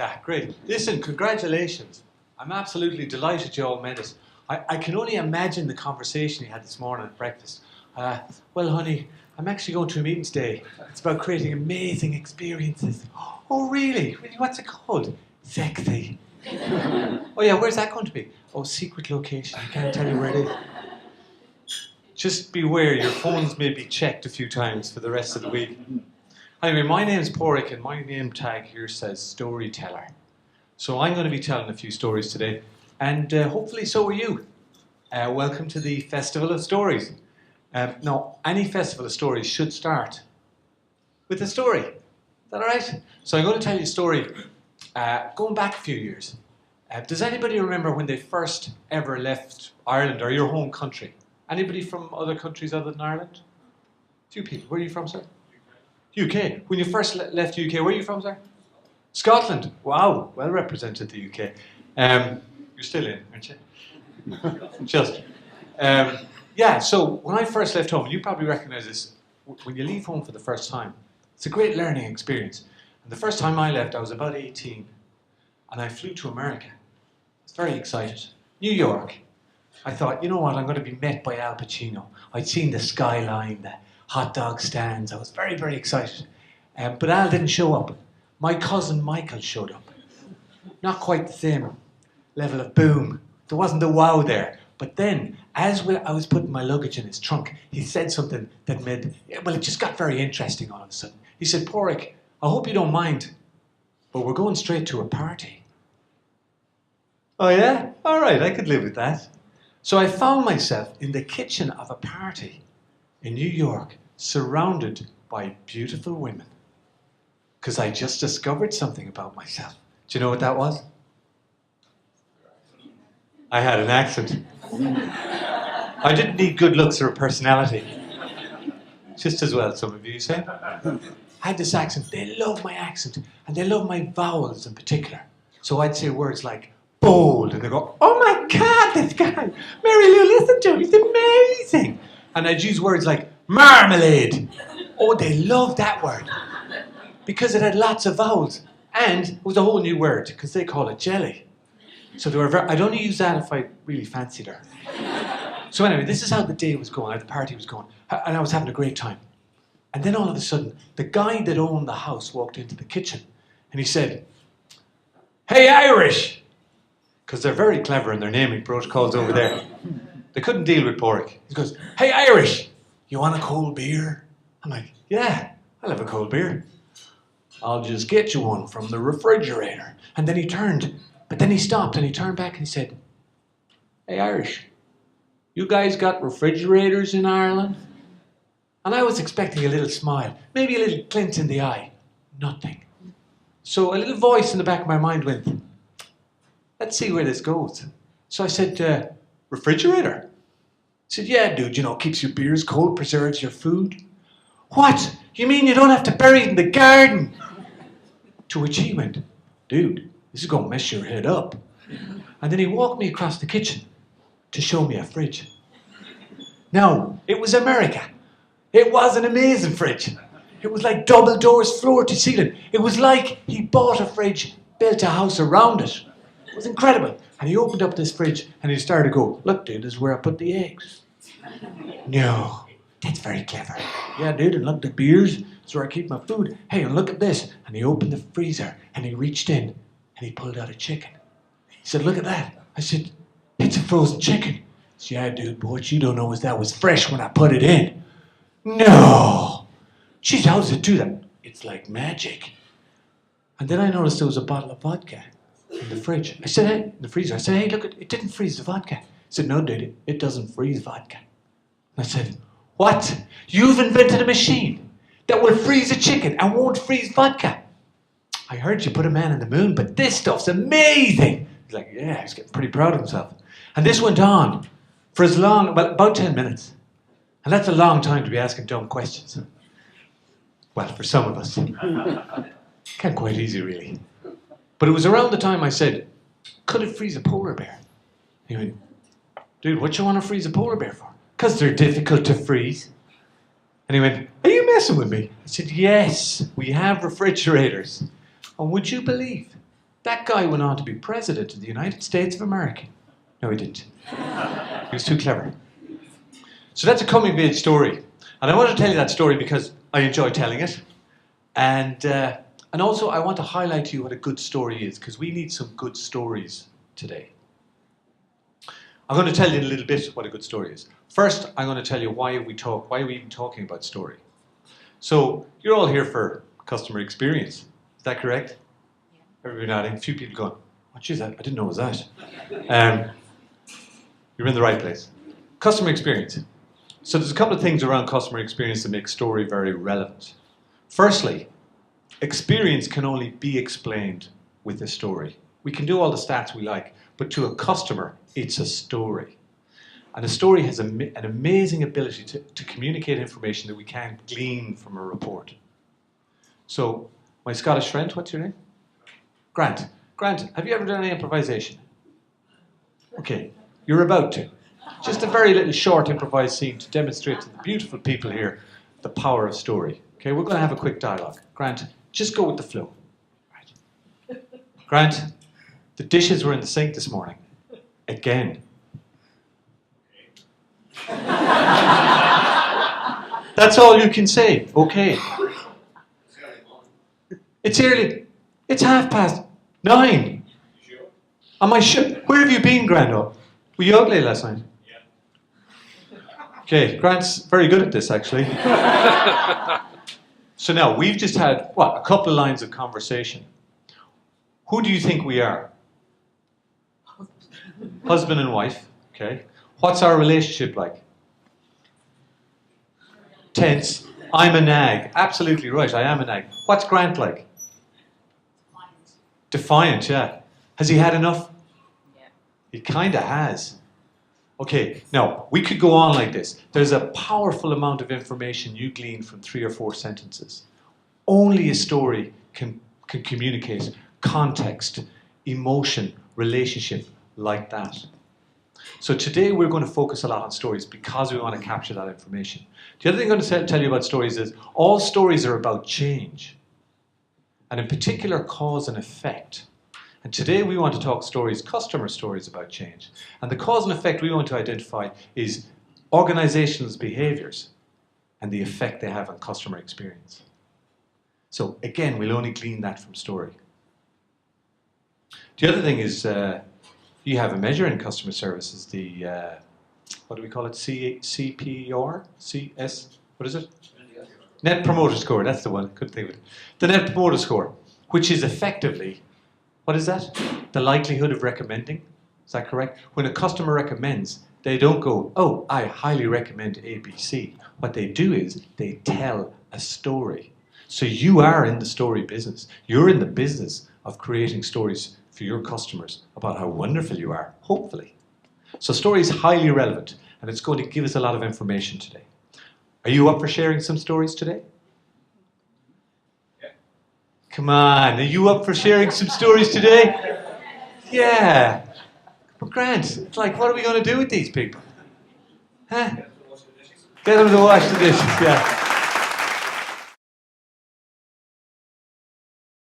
Yeah, great. Listen, congratulations. I'm absolutely delighted you all made it. I can only imagine the conversation you had this morning at breakfast. Well, honey, I'm actually going to a meeting today. It's about creating amazing experiences. Oh, really? Really? What's it called? CEXi. Oh, yeah, where's that going to be? Oh, secret location. I can't tell you where it is. Just beware, your phones may be checked a few times for the rest of the week. Anyway, my name's Padraig and my name tag here says storyteller. So I'm going to be telling a few stories today, and hopefully so are you. Welcome to the Festival of Stories. Now, any Festival of Stories should start with a story. Is that alright? So I'm going to tell you a story going back a few years. Does anybody remember when they first ever left Ireland or your home country? Anybody from other countries other than Ireland? A few people. Where are you from, sir? UK. When you first left UK, where are you from, sir? Scotland. Wow, well represented the UK. You're still in, aren't you? Just. Yeah, so when I first left home, you probably recognise this, when you leave home for the first time, it's a great learning experience. And the first time I left, I was about 18, and I flew to America. I was very excited. New York. I thought, you know what, I'm going to be met by Al Pacino. I'd seen the skyline, the hot dog stands. I was very, very excited. But Al didn't show up. My cousin Michael showed up. Not quite the same level of boom. There wasn't the wow there. But then, as I was putting my luggage in his trunk, he said something that made, well, it just got very interesting all of a sudden. He said, Padraig, I hope you don't mind, but we're going straight to a party. Oh yeah? All right, I could live with that. So I found myself in the kitchen of a party in New York, surrounded by beautiful women. Because I just discovered something about myself. Do you know what that was? I had an accent. I didn't need good looks or a personality. Just as well, some of you say. I had this accent. They love my accent, and they love my vowels in particular. So I'd say words like bold, and they go, oh my God, this guy, Mary Lou, listen to him, he's amazing. And I'd use words like marmalade. Oh, they love that word because it had lots of vowels, and it was a whole new word because they call it jelly. So they were I'd only use that if I really fancied her. So anyway, this is how the day was going, how the party was going, and I was having a great time. And then all of a sudden, the guy that owned the house walked into the kitchen, and he said, hey, Irish! Because they're very clever in their naming protocols over there. They couldn't deal with Padraig. He goes, hey, Irish, you want a cold beer? I'm like, yeah, I'll have a cold beer. I'll just get you one from the refrigerator. And then he turned, but then he stopped and he turned back and he said, hey, Irish, you guys got refrigerators in Ireland? And I was expecting a little smile, maybe a little glint in the eye. Nothing. So a little voice in the back of my mind went, let's see where this goes. So I said, refrigerator? He said, yeah, dude, you know, keeps your beers cold, preserves your food. What? You mean you don't have to bury it in the garden? To which he went, dude, this is going to mess your head up. And then he walked me across the kitchen to show me a fridge. Now, it was America. It was an amazing fridge. It was like double doors, floor to ceiling. It was like he bought a fridge, built a house around it. It was incredible. And he opened up this fridge and he started to go, look, dude, this is where I put the eggs. No, that's very clever. Yeah, dude, and look, the beers, it's where I keep my food. Hey, and look at this. And he opened the freezer and he reached in and he pulled out a chicken. He said, look at that. I said, it's a frozen chicken. He said, yeah, dude, but what you don't know is that was fresh when I put it in. No. Jeez, how does it do that? It's like magic. And then I noticed there was a bottle of vodka in the fridge. I said, hey, in the freezer. I said, hey, look, it didn't freeze the vodka. He said, no, dude, it doesn't freeze vodka. And I said, what? You've invented a machine that will freeze a chicken and won't freeze vodka. I heard you put a man on the moon, but this stuff's amazing. He's like, yeah, he's getting pretty proud of himself. And this went on for as long, well, about 10 minutes. And that's a long time to be asking dumb questions. Well, for some of us. Can't quite easy, really. But it was around the time I said, could it freeze a polar bear? He went, dude, what you want to freeze a polar bear for? Because they're difficult to freeze. And he went, are you messing with me? I said, yes, we have refrigerators. And would you believe That guy went on to be president of the United States of America. No, he didn't. He was too clever. So that's a coming of age story. And I want to tell you that story because I enjoy telling it. And also I want to highlight to you what a good story is, because we need some good stories today. I'm going to tell you in a little bit what a good story is. First, I'm going to tell you why are we even talking about story. So you're all here for customer experience. Is that correct? Everybody nodding. A few people going, what is that? I didn't know it was that. You're in the right place. Customer experience. So there's a couple of things around customer experience that make story very relevant. Firstly, experience can only be explained with a story. We can do all the stats we like, but to a customer, it's a story. And a story has an amazing ability to communicate information that we can't glean from a report. So, my Scottish friend, what's your name? Grant. Grant, have you ever done any improvisation? Okay, you're about to. Just a very little short improvised scene to demonstrate to the beautiful people here the power of story. Okay, we're going to have a quick dialogue. Grant, just go with the flow. Right. Grant, the dishes were in the sink this morning. Again. That's all you can say. Okay. It's early. It's 9:30. Am I sure? Where have you been, Grando? Were you out late last night? Okay, Grant's very good at this, actually. So now, we've just had, a couple of lines of conversation. Who do you think we are? Husband and wife, okay. What's our relationship like? Tense. I'm a nag. Absolutely right, I am a nag. What's Grant like? Defiant, yeah. Has he had enough? Yeah. He kind of has. Okay, now, we could go on like this. There's a powerful amount of information you glean from 3 or 4 sentences. Only a story can communicate context, emotion, relationship like that. So today we're going to focus a lot on stories because we want to capture that information. The other thing I'm going to tell you about stories is all stories are about change. And in particular, cause and effect. And today we want to talk stories, customer stories about change. And the cause and effect we want to identify is organizations' behaviors and the effect they have on customer experience. So again, we'll only glean that from story. The other thing is you have a measure in customer services, the, what do we call it, CPR? CS? What is it? Net Promoter Score, that's the one, couldn't think of it. The Net Promoter Score, which is effectively, what is that? The likelihood of recommending, is that correct? When a customer recommends, they don't go, oh, I highly recommend ABC. What they do is they tell a story. So you are in the story business. You're in the business of creating stories for your customers about how wonderful you are, hopefully. So story is highly relevant, and it's going to give us a lot of information today. Are you up for sharing some stories today? Yeah. Come on, are you up for sharing some stories today? Yeah. But Grant, it's like, what are we going to do with these people? Huh? Get them to wash the dishes, yeah.